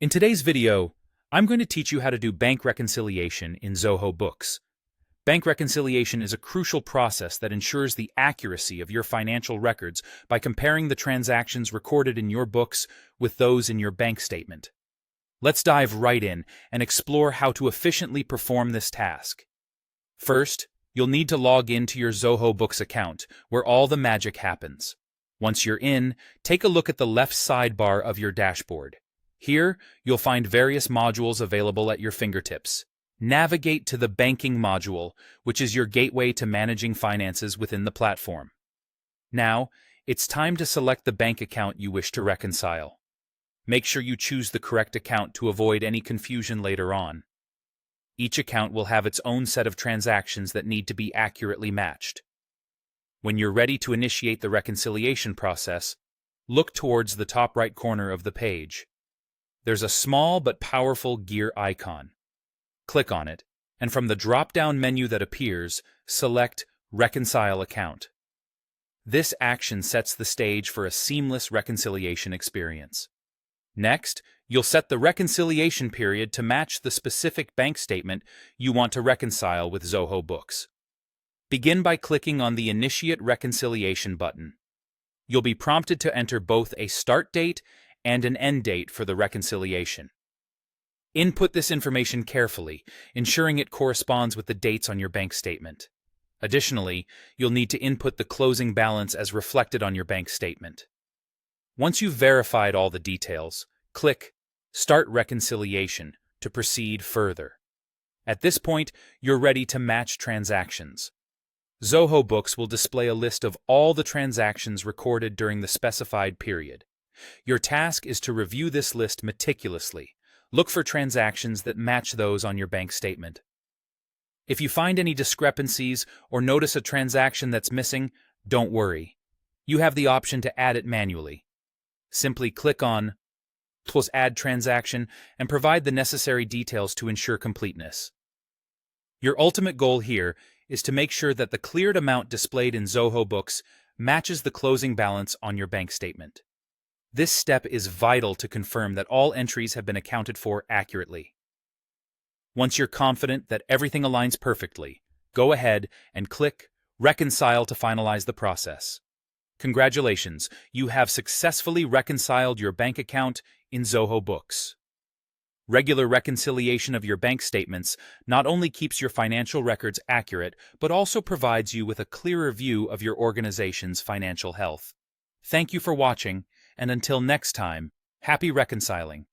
In today's video, I'm going to teach you how to do bank reconciliation in Zoho Books. Bank reconciliation is a crucial process that ensures the accuracy of your financial records by comparing the transactions recorded in your books with those in your bank statement. Let's dive right in and explore how to efficiently perform this task. First, you'll need to log into your Zoho Books account, where all the magic happens. Once you're in, take a look at the left sidebar of your dashboard. Here, you'll find various modules available at your fingertips. Navigate to the Banking module, which is your gateway to managing finances within the platform. Now, it's time to select the bank account you wish to reconcile. Make sure you choose the correct account to avoid any confusion later on. Each account will have its own set of transactions that need to be accurately matched. When you're ready to initiate the reconciliation process, look towards the top right corner of the page. There's a small but powerful gear icon. Click on it, and from the drop-down menu that appears, select Reconcile Account. This action sets the stage for a seamless reconciliation experience. Next, you'll set the reconciliation period to match the specific bank statement you want to reconcile with Zoho Books. Begin by clicking on the Initiate Reconciliation button. You'll be prompted to enter both a start date and an end date for the reconciliation. Input this information carefully, ensuring it corresponds with the dates on your bank statement. Additionally, you'll need to input the closing balance as reflected on your bank statement. Once you've verified all the details, click Start Reconciliation to proceed further. At this point, you're ready to match transactions. Zoho Books will display a list of all the transactions recorded during the specified period. Your task is to review this list meticulously. Look for transactions that match those on your bank statement. If you find any discrepancies or notice a transaction that's missing, don't worry. You have the option to add it manually. Simply click on Add Transaction and provide the necessary details to ensure completeness. Your ultimate goal here is to make sure that the cleared amount displayed in Zoho Books matches the closing balance on your bank statement. This step is vital to confirm that all entries have been accounted for accurately. Once you're confident that everything aligns perfectly, go ahead and click Reconcile to finalize the process. Congratulations, you have successfully reconciled your bank account in Zoho Books. Regular reconciliation of your bank statements not only keeps your financial records accurate, but also provides you with a clearer view of your organization's financial health. Thank you for watching. And until next time, happy reconciling.